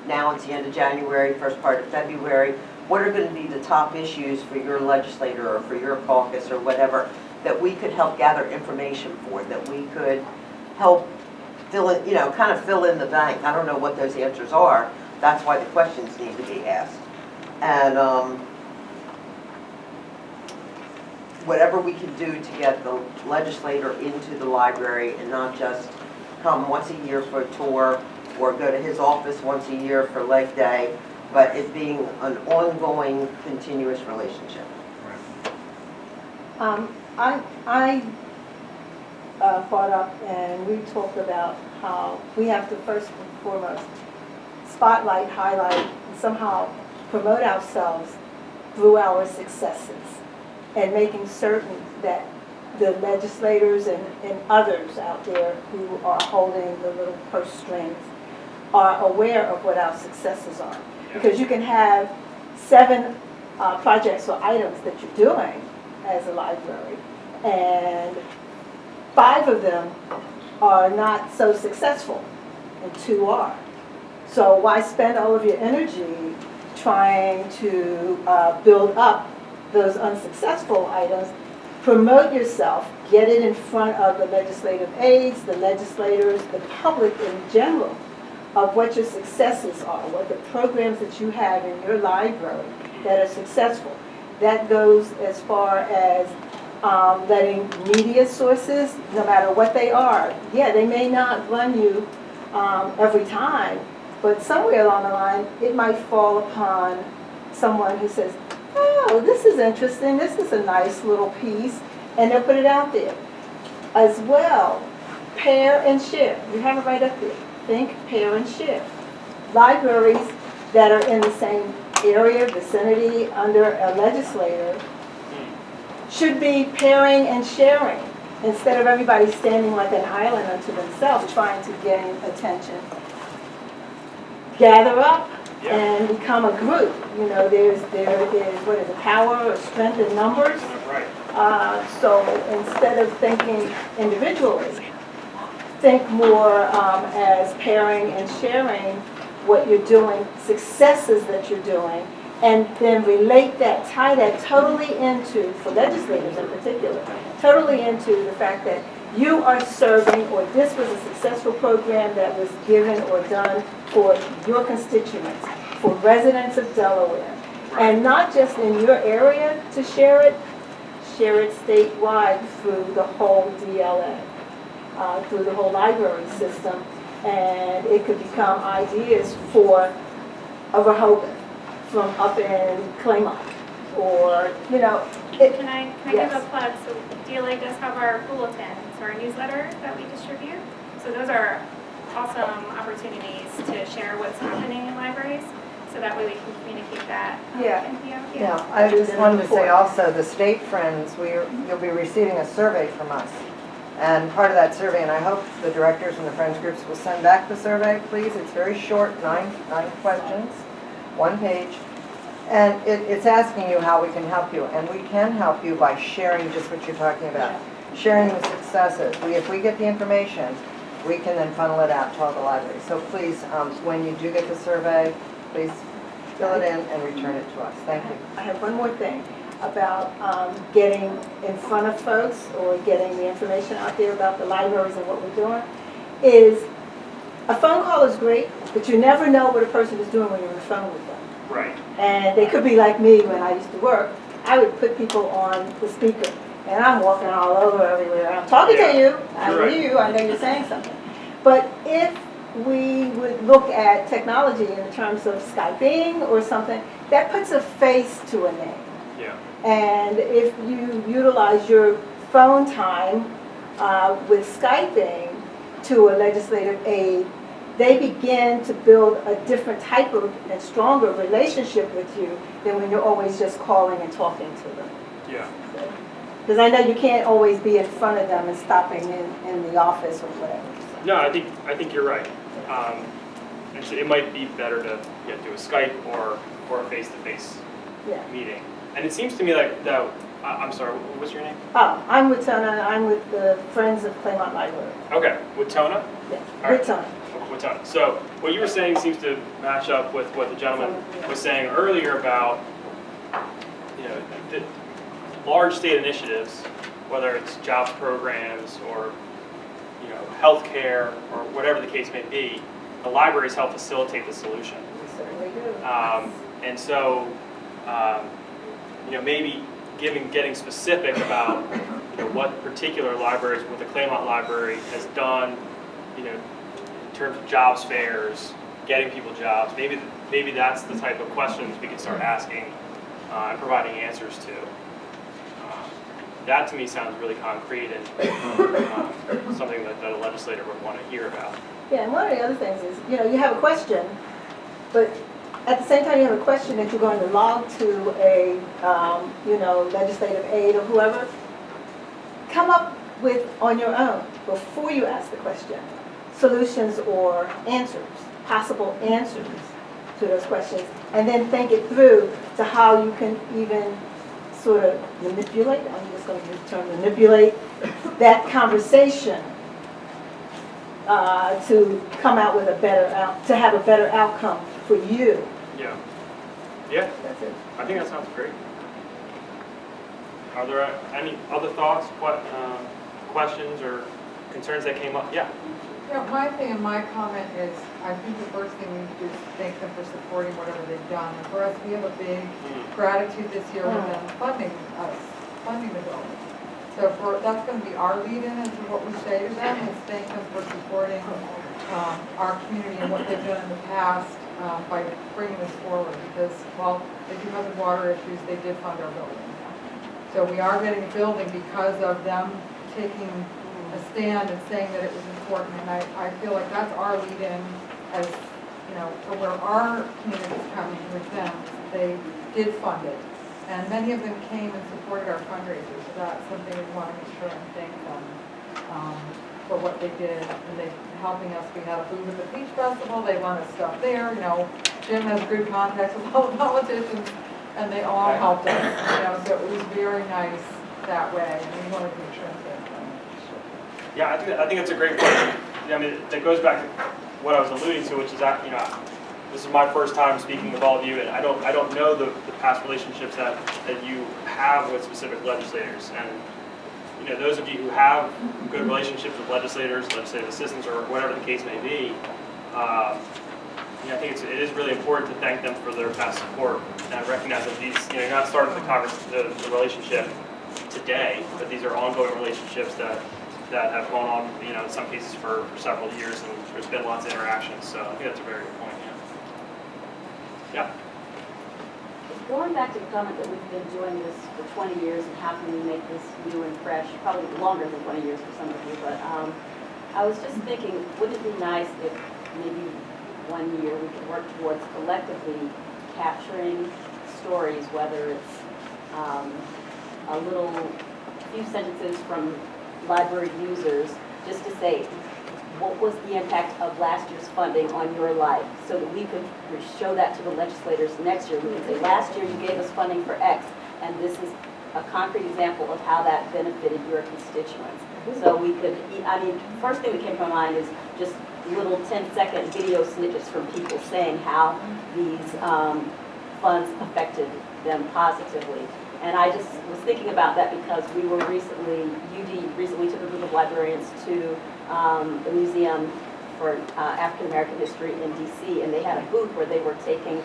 Now it's the end of January, first part of February. What are going to be the top issues for your legislator or for your caucus or whatever that we could help gather information for, that we could help fill in, you know, kind of fill in the blank. I don't know what those answers are. That's why the questions need to be asked. And whatever we can do to get the legislator into the library and not just come once a year for a tour or go to his office once a year for Leg Day, but it being an ongoing, continuous relationship. I brought up and we talked about how we have to first and foremost spotlight, highlight, and somehow promote ourselves through our successes and making certain that the legislators and others out there who are holding the little purse strings are aware of what our successes are. Because you can have 7 projects or items that you're doing as a library, and 5 of them are not so successful, and 2 are. So why spend all of your energy trying to build up those unsuccessful items? Promote yourself, get it in front of the legislative aides, the legislators, the public in general, of what your successes are, what the programs that you have in your library that are successful. That goes as far as letting media sources, no matter what they are, yeah, they may not run you every time, but somewhere along the line, it might fall upon someone who says, oh, this is interesting, this is a nice little piece, and they'll put it out there. As well, pair and share. You have it right up there. Think, pair, and share. Libraries that are in the same area, vicinity, under a legislator, should be pairing and sharing, instead of everybody standing like an island unto themselves trying to gain attention. Gather up and become a group. You know, there is what is it, power or strength in numbers. Right. So instead of thinking individually, think more as pairing and sharing what you're doing, successes that you're doing, and then relate that, tie that totally into, for legislators in particular, totally into the fact that you are serving, or this was a successful program that was given or done for your constituents, for residents of Delaware. And not just in your area to share it statewide through the whole DLA, through the whole library system. And it could become ideas for a Rehoboth from up in Claymont, or, you know. Can I Yes. give a plug? So DLA does have our bulletins, our newsletter that we distribute. So those are awesome opportunities to share what's happening in libraries. So that way we can communicate that. Yeah. Yeah, I just wanted to say also, the state friends, you'll be receiving a survey from us. And part of that survey, and I hope the directors and the friends groups will send back the survey, please. It's very short, nine questions, 1 page. And it's asking you how we can help you. And we can help you by sharing just what you're talking about. Sharing the successes. If we get the information, we can then funnel it out to all the libraries. So please, when you do get the survey, please fill it in and return it to us. Thank you. I have one more thing about getting in front of folks, or getting the information out there about the libraries and what we're doing, is a phone call is great, but you never know what a person is doing when you're on the phone with them. Right. And they could be like me when I used to work. I would put people on the speaker, and I'm walking all over everywhere. I'm talking to you, I hear you, I know you're saying something. But if we would look at technology in terms of Skyping or something, that puts a face to a name. Yeah. And if you utilize your phone time with Skyping to a legislative aide, they begin to build a different type of and stronger relationship with you than when you're always just calling and talking to them. Yeah. Because I know you can't always be in front of them and stopping in the office or whatever. No, I think you're right. And so it might be better to do a Skype or a face-to-face meeting. And it seems to me like that. I'm sorry. What's your name? Oh, I'm with Tona. I'm with the Friends of Claymont Library. Okay, with Tona. Yeah, All right. with Tona. With Tona. So what you were saying seems to match up with what the gentleman was saying earlier about, the large state initiatives, whether it's jobs programs or healthcare or whatever the case may be. The libraries help facilitate the solution. We certainly do. And so, maybe getting specific about what particular libraries, what the Claymont Library has done, in terms of jobs fairs, getting people jobs. Maybe that's the type of questions we can start asking and providing answers to. That to me sounds really concrete and something that a legislator would want to hear about. Yeah, and one of the other things is, you have a question, but at the same time you have a question that you're going to log to a, legislative aide or whoever. Come up with, on your own, before you ask the question, solutions or answers, possible answers to those questions, and then think it through to how you can even sort of manipulate, I'm just going to use the term manipulate, that conversation to come out with to have a better outcome for you. Yeah. Yeah, That's it. I think that sounds great. Are there any other thoughts, questions, or concerns that came up? Yeah. Yeah, my thing and my comment is, I think the first thing we need to do is thank them for supporting whatever they've done. And for us, we have a big gratitude this year with them funding us, funding the building. So that's going to be our lead-in into what we say to them, is thank them for supporting our community and what they've done in the past by bringing this forward. Because while they do have the water issues, they did fund our building. So we are getting a building because of them taking a stand and saying that it was important. And I feel like that's our lead-in as, you know, for where our community is coming with them. They did fund it. And many of them came and supported our fundraiser. So that's something we want to make sure and thank them for what they did. And they helping us. We had a booth at the Peach Festival. They run us stuff there. You know, Jim has good contacts with all the politicians. And they all helped us. You know, so it was very nice that way. And we wanted to make sure and thank them. Yeah, I think it's a great point. I mean, that goes back to what I was alluding to, which is that, you know, this is my first time speaking with all of you, and I don't know the past relationships that you have with specific legislators. And you know, those of you who have good relationships with legislators, legislative assistants, or whatever the case may be, I think it is really important to thank them for their past support and recognize that these, you know, you're not starting the relationship today, but these are ongoing relationships that have gone on, you know, in some cases for several years, and there's been lots of interactions. So I think that's a very good point. Yeah. Going back to the comment that we've been doing this for 20 years and how can we make this new and fresh, probably longer than 20 years for some of you, but I was just thinking, wouldn't it be nice if maybe one year we could work towards collectively capturing stories, whether it's a few sentences from library users, just to say, what was the impact of last year's funding on your life, so that we could show that to the legislators next year. We can say, last year you gave us funding for X, and this is a concrete example of how that benefited your constituents. So we could, I mean, first thing that came to my mind is just little 10-second video snippets from people saying how these funds affected them positively. And I just was thinking about that because we were UD recently took a group of librarians to the Museum for African American History in DC, and they had a booth where they were taking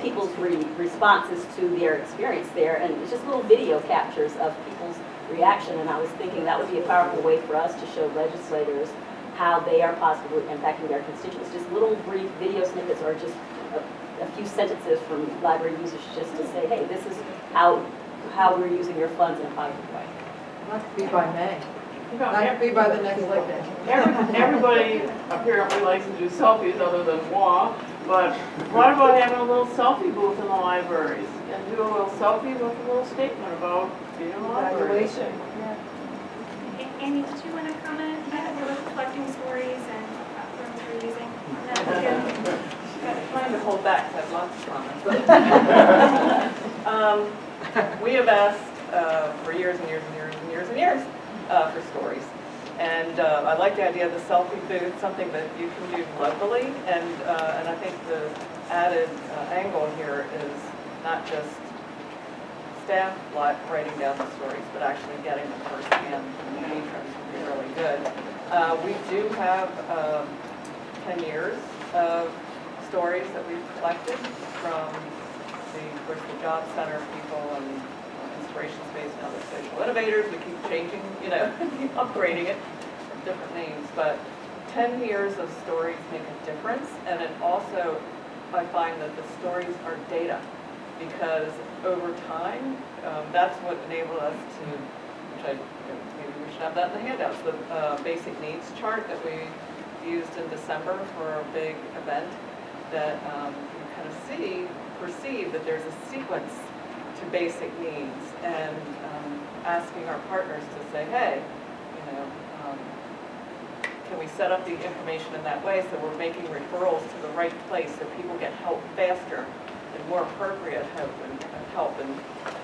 people's responses to their experience there, and it's just little video captures of people's reaction. And I was thinking that would be a powerful way for us to show legislators how they are positively impacting their constituents. Just little brief video snippets, or just a few sentences from library users, just to say, hey, this is how we're using your funds in a positive way. That could be by May. That could be by the next Labor Day. Everybody apparently likes to do selfies other than moi, but what about having a little selfie booth in the libraries and do a little selfie with a little statement about being a library? Graduation. Amy, did you want to comment? We were collecting stories and platforms we're using on that too. I'm trying to hold back because I have lots of comments. We have asked for years and years and years and years and years for stories. And I like the idea of the selfie booth, something that you can do locally. And I think the added angle here is not just staff writing down the stories, but actually getting them firsthand from the patrons would be really good. We do have 10 years of stories that we've collected from of course, the job center people and inspiration space, now the social innovators. We keep changing, you know, keep upgrading it from different names. But 10 years of stories make a difference, and it also, I find that the stories are data, because over time, that's what enabled us to, which maybe we should have that in the handouts, the basic needs chart that we used in December for a big event, that you kind of perceive that there's a sequence to basic needs, and asking our partners to say, hey, you know, can we set up the information in that way so we're making referrals to the right place so people get help faster and more appropriate help, and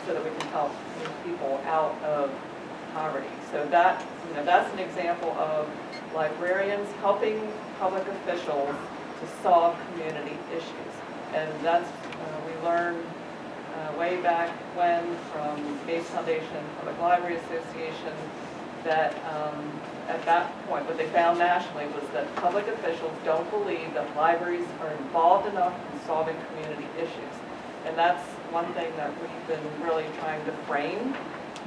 so that we can help move people out of poverty. So that, that's an example of librarians helping public officials to solve community issues. And that's, we learned way back when from Gates Foundation, Public Library Association, that at that point, what they found nationally was that public officials don't believe that libraries are involved enough in solving community issues. And that's one thing that we've been really trying to frame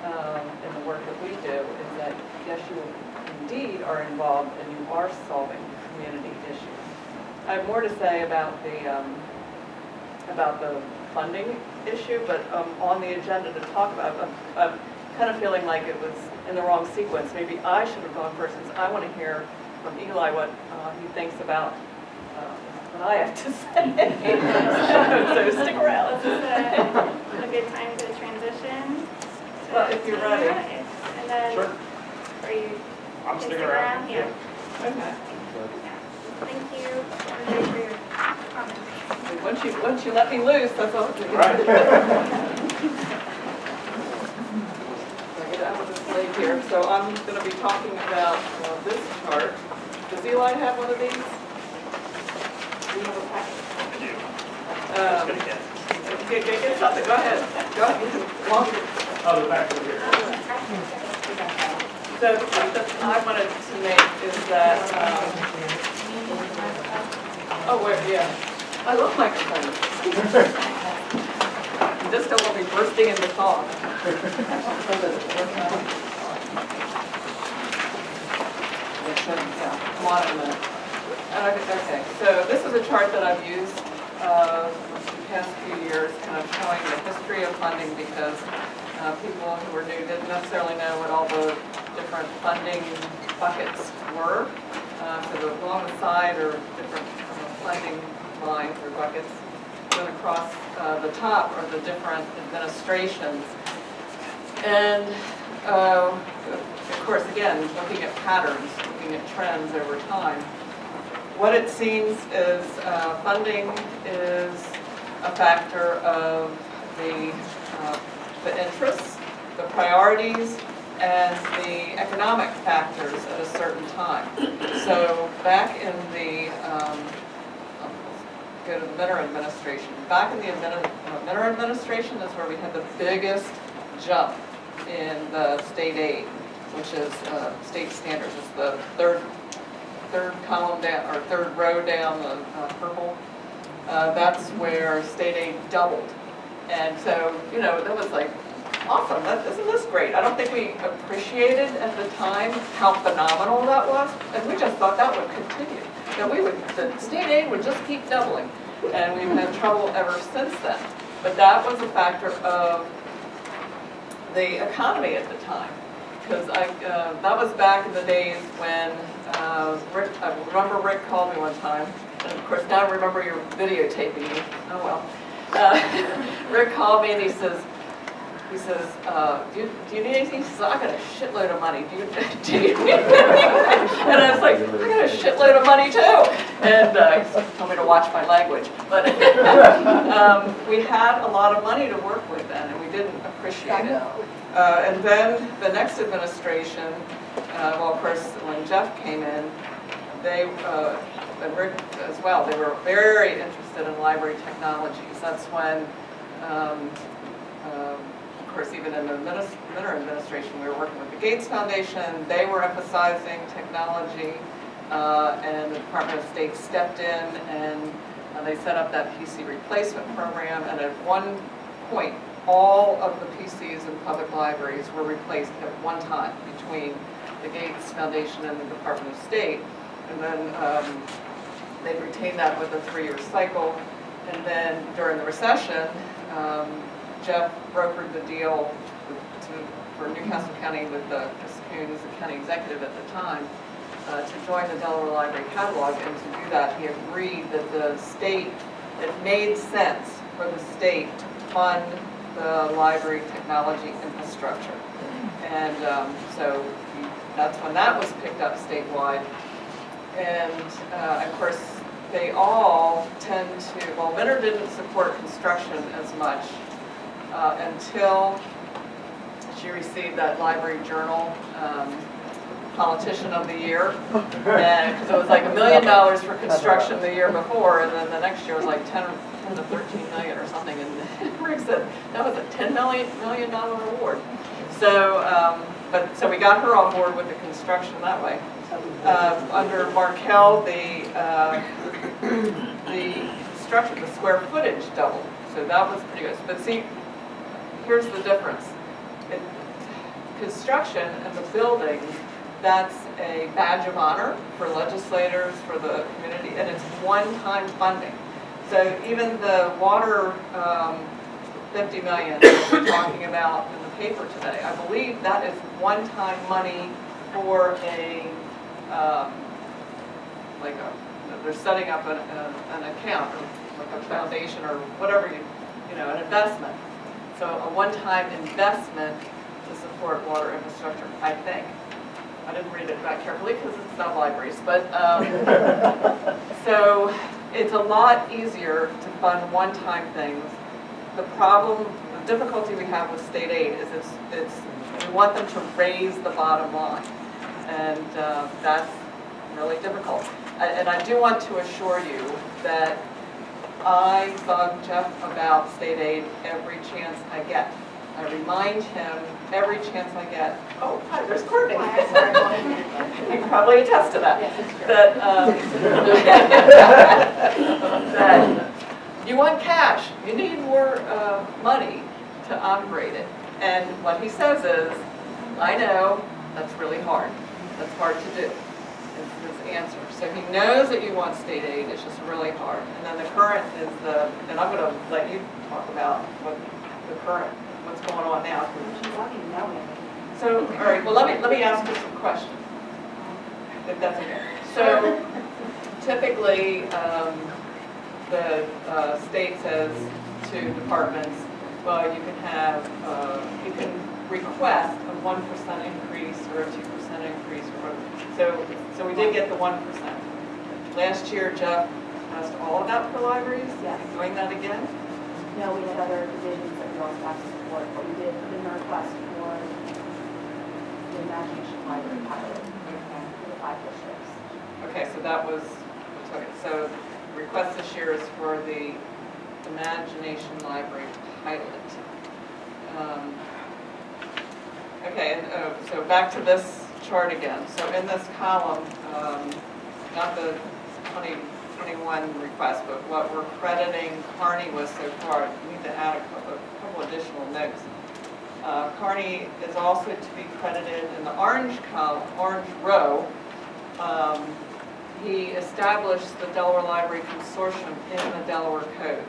in the work that we do, is that yes, you indeed are involved and you are solving community issues. I have more to say about the funding issue, but on the agenda to talk about, I'm kind of feeling like it was in the wrong sequence. Maybe I should have gone first, since I want to hear from Eli what he thinks about what I have to say. So stick around. This is a good time to transition. Well, if you're ready. And then, Sure. are you? I'm can sticking stick around. Yeah. Okay. Thank you, everybody, for your comments. Once you let me loose, that's all. Right. I get out of this late here. So I'm going to be talking about this chart. Does Eli have one of these? Do you have a packet? I do. Just gonna Get something. Go ahead. Go ahead. Oh, the back over here. So the point that I wanted to make is that, oh, wait, yeah. I love microphones. You just don't want me bursting into song. Yeah, come on in a minute. Okay, so this is a chart that I've used the past few years, kind of showing the history of funding, because people who are new didn't necessarily know what all the different funding buckets were. So along the side are different funding lines or buckets. Then across the top are the different administrations. And of course, again, looking at patterns, looking at trends over time. What it seems is funding is a factor of the interests, the priorities, and the economic factors at a certain time. So back in the, go to the Minter administration. Back in the Minter administration is where we had the biggest jump in the state aid, which is state standards. It's the third column down, or third row down, the purple. That's where state aid doubled. And so, that was like, awesome, isn't this great? I don't think we appreciated at the time how phenomenal that was, and we just thought that would continue. That the state aid would just keep doubling, and we've had trouble ever since then. But that was a factor of the economy at the time, because that was back in the days when I remember Rick called me one time, and of course now I remember you're videotaping me. Oh well. Rick called me and he says, do you need anything? He says, I got a shitload of money. Do you need anything? And I was like, I got a shitload of money too. And he told me to watch my language. But we had a lot of money to work with then, and we didn't appreciate it. And then the next administration, well, of course, when Jeff came in, they, and Rick as well, they were very interested in library technologies. That's when, of course, even in the Minter administration, we were working with the Gates Foundation. They were emphasizing technology, and the Department of State stepped in, and they set up that PC replacement program. And at one point, all of the PCs in public libraries were replaced at one time between the Gates Foundation and the Department of State. And then they retained that with a 3-year cycle. And then during the recession, Jeff brokered the deal for Newcastle County with Chris Coons, the county executive at the time, to join the Delaware Library Catalog. And to do that, he agreed that the state, it made sense for the state to fund the library technology infrastructure. And so that's when that was picked up statewide. And of course, they all tend to, well, Minter didn't support construction as much until she received that library journal politician of the year. And because it was like $1 million for construction the year before, and then the next year was like 10 to 13 million or something. And Rick said that was a $10 million award. So, so we got her on board with the construction that way. Under Markel, the construction, the square footage doubled, so that was pretty good. But see, here's the difference. Construction and the buildings, that's a badge of honor for legislators, for the community, and it's one-time funding. So even the water 50 million that we're talking about in the paper today, I believe that is one-time money for they're setting up an account, or like a foundation, or whatever an investment. So a one-time investment to support water infrastructure, I think. I didn't read it that carefully because it's not libraries, but so it's a lot easier to fund one-time things. The difficulty we have with state aid is we want them to raise the bottom line, and that's really difficult. And I do want to assure you that I bug Jeff about state aid every chance I get. I remind him every chance I get. Oh, hi, there's Courtney. You can probably attest to that. Yes, it's true. That you want cash. You need more money to upgrade it. And what he says is, I know that's really hard. That's hard to do. Is his answer. So he knows that you want state aid. It's just really hard. And then the current is and I'm going to let you talk about what's going on now. So, all right. Well, let me ask you some questions, if that's okay. So, typically, the state says to departments, well, you can request a 1% increase or a 2% increase or whatever. So we did get the 1%. Last year, Jeff asked all of that for libraries. Yes. Are you doing that again? No, we had other divisions that we also have to support, but we did put in a request for the Imagination Library pilot for the 5 districts. Okay, so that was, okay, so the request this year is for the Imagination Library pilot. Okay, and so back to this chart again. So in this column, not the 2021 request, but what we're crediting Kearney with so far, we need to add a couple additional notes. Kearney is also to be credited in the orange column, orange row. He established the Delaware Library Consortium in the Delaware Code.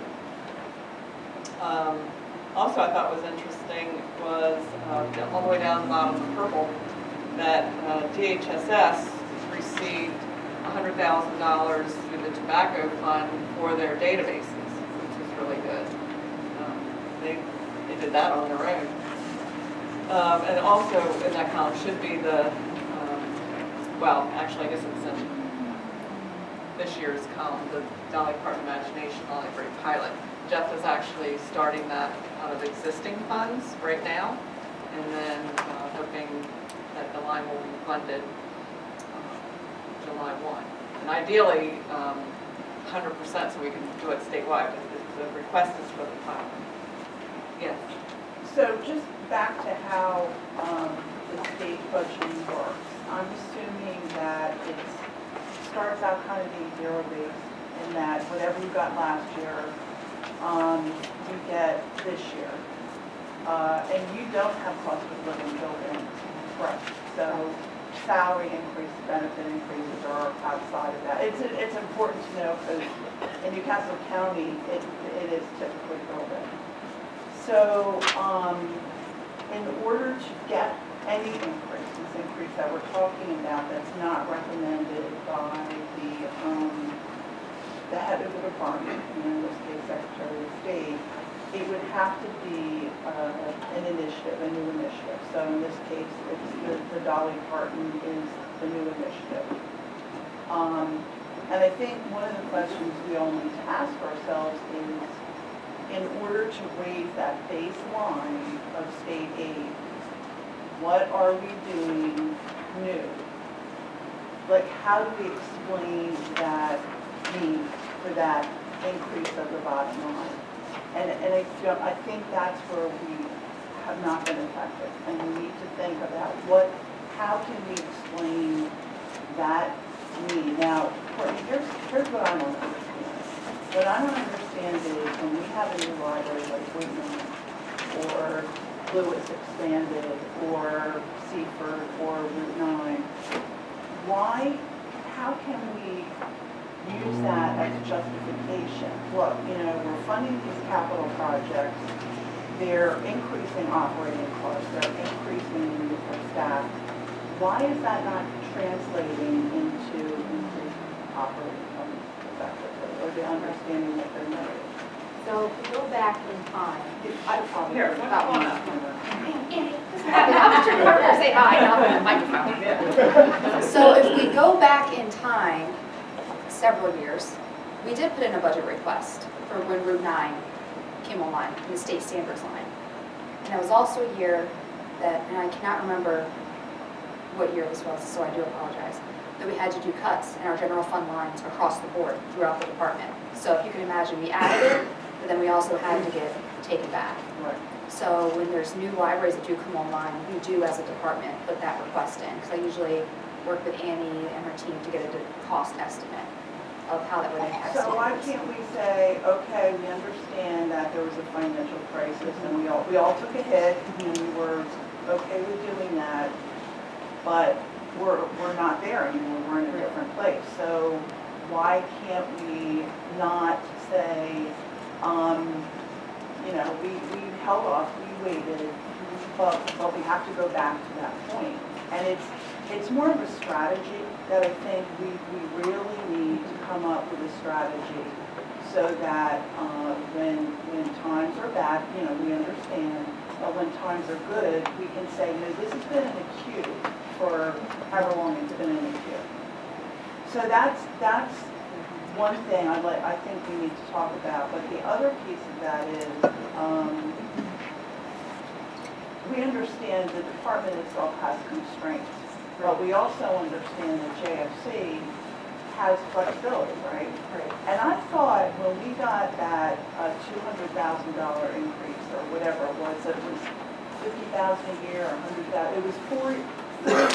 Also, I thought was interesting was all the way down the bottom, the purple, that DHSS received $100,000 through the tobacco fund for their databases, which is really good. They did that on their own. And also in that column should be the, well, actually I guess it's in this year's column, the Dolly Parton Imagination Library pilot. Jeff is actually starting that out of existing funds right now, and then hoping that the line will be funded July 1. And ideally, 100% so we can do it statewide. The request is for the pilot. Yes. So just back to how the state budgeting works. I'm assuming that it starts out kind of being zero-based in that whatever you got last year, you get this year. And you don't have cost of living built in, correct? So salary increases, benefit increases are outside of that. It's important to know because in Newcastle County, it is typically built in. So in order to get any increase, this increase that we're talking about that's not recommended by the head of the department, in this case Secretary of State, it would have to be an initiative, a new initiative. So in this case, it's the Dolly Parton is the new initiative. And I think one of the questions we all need to ask ourselves is, in order to raise that baseline of state aid, what are we doing new? Like, how do we explain that need for that increase of the bottom line? And I think that's where we have not been effective, and we need to think about how can we explain that need? Now, Courtney, here's what I don't understand. What I don't understand is when we have a new library like Whitman, or Lewis expanded, or Seaford, or Route 9, how can we use that as justification? Look, we're funding these capital projects, they're increasing operating costs, they're increasing the need for staff. Why is that not translating into increased operating costs effectively, or the understanding that they're negative? So if we go back in time. Here, come on up. Say hi, not on the microphone. So if we go back in time several years, we did put in a budget request for when Route 9 came online, the state standards line. And it was also a year that, and I cannot remember what year this was, so I do apologize, that we had to do cuts in our general fund lines across the board throughout the department. So if you can imagine, we added it, but then we also had to get taken back. Right. So when there's new libraries that do come online, we do as a department put that request in, because I usually work with Annie and her team to get a cost estimate of how that would impact So why standards. can't we say, okay, we understand that there was a financial crisis and we all took a hit and we were okay with doing that, but we're not there anymore, we're in a different place. So why can't we not say, we held off, we waited, but we have to go back to that point. And it's more of a strategy that I think we really need to come up with a strategy so that when times are bad, we understand, but when times are good, we can say, this has been in the queue for however long it's been in the queue. So that's one thing I think we need to talk about. But the other piece of that is we understand the department itself has constraints. But we also understand that JFC has flexibility, right? And I thought when we got that $200,000 increase or whatever it was $50,000 a year or $100,000, it was 4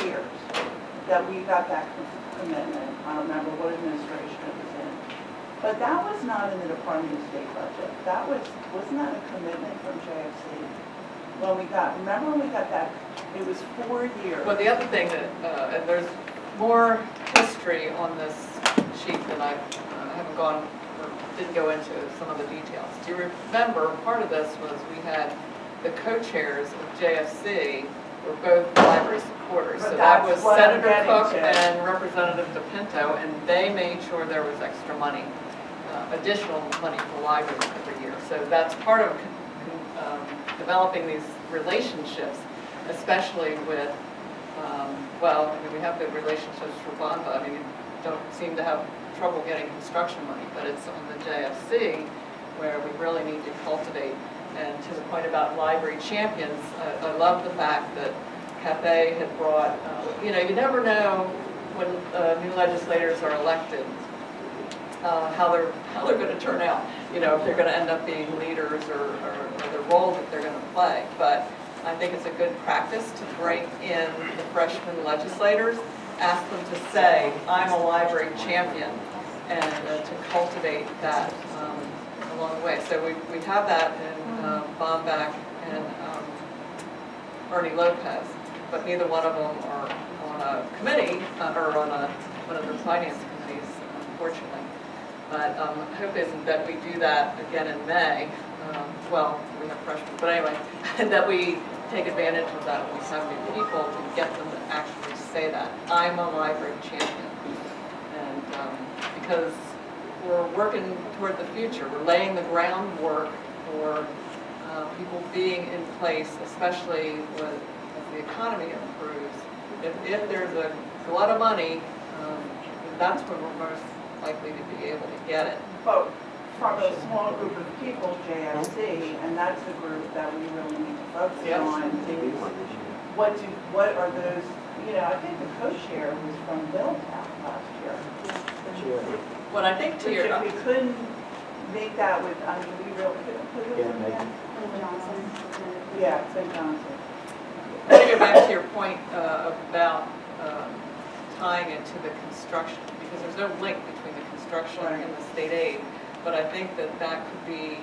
years that we got that commitment. I don't remember what administration it was in. But that was not in the Department of State budget. Wasn't that a commitment from JFC? Remember when we got that, it was 4 years. Well, the other thing that, and there's more history on this sheet than I didn't go into some of the details. Do you remember, part of this was we had the co-chairs of JFC were both library supporters. But So that was what I'm Senator getting Cook to. and Representative DePinto, and they made sure there was extra money, additional money for libraries every year. So that's part of developing these relationships, especially with, we have good relationships for Bonba. I mean, you don't seem to have trouble getting construction money, but it's on the JFC where we really need to cultivate. And to the point about library champions, I love the fact that Cafe had brought, you never know when new legislators are elected, how they're going to turn out, if they're going to end up being leaders or the role that they're going to play. But I think it's a good practice to bring in the freshman legislators, ask them to say, I'm a library champion, and to cultivate that along the way. So we have that in Bomback and Ernie Lopez, but neither one of them are on a committee or on one of the finance committees, unfortunately. But hope is that we do that again in May. We have freshmen, but anyway, that we take advantage of that when we have new people to get them to actually say that. I'm a library champion. And because we're working toward the future, we're laying the groundwork for people being in place, especially as the economy improves. If there's a glut of money, that's when we're most likely to be able to get it. But from a small group of people, JFC, and that's the group that we really need to focus Yes. on, what are those, I think the co-share was from Middletown last year. What I think to Which your, if we couldn't make that with, I mean, we really couldn't put it in that. Yeah, St. Johnson. I want to go back to your point about tying it to the construction, because there's no link between the construction and the state aid. But I think that could be,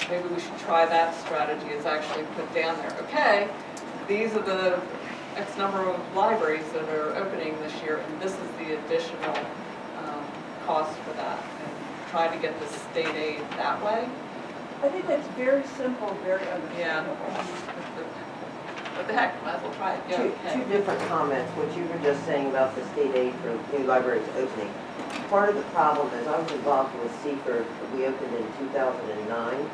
maybe we should try that strategy, is actually put down there, okay, these are the X number of libraries that are opening this year, and this is the additional cost for that, and try to get the state aid that way. I think that's very simple, very Yeah. understandable. What the heck, might as well try it. Yeah, okay. Two different comments, what you were just saying about the state aid for new libraries opening. Part of the problem is I was involved with Seaford, we opened in 2009.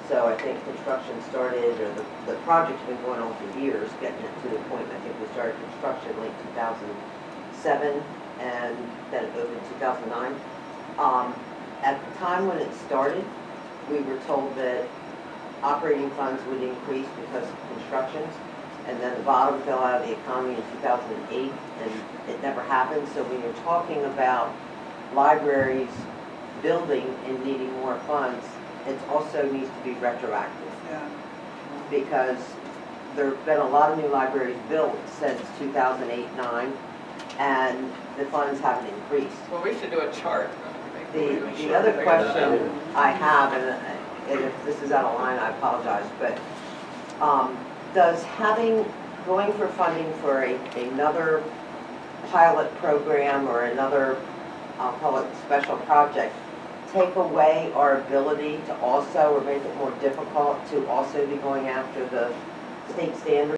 So I think construction started, or the project's been going on for years, getting it to the point, I think we started construction late 2007, and then it opened 2009. At the time when it started, we were told that operating funds would increase because of construction, and then the bottom fell out of the economy in 2008, and it never happened. So when you're talking about libraries building and needing more funds, it also needs to be retroactive. Yeah. Because there have been a lot of new libraries built since 2008-9, and the funds haven't increased. Well, we should do a chart. The other question I have, and if this is out of line, I apologize, but does going for funding for another pilot program or another, I'll call it special project, take away our ability to also, or make it more difficult to also be going after the state standards?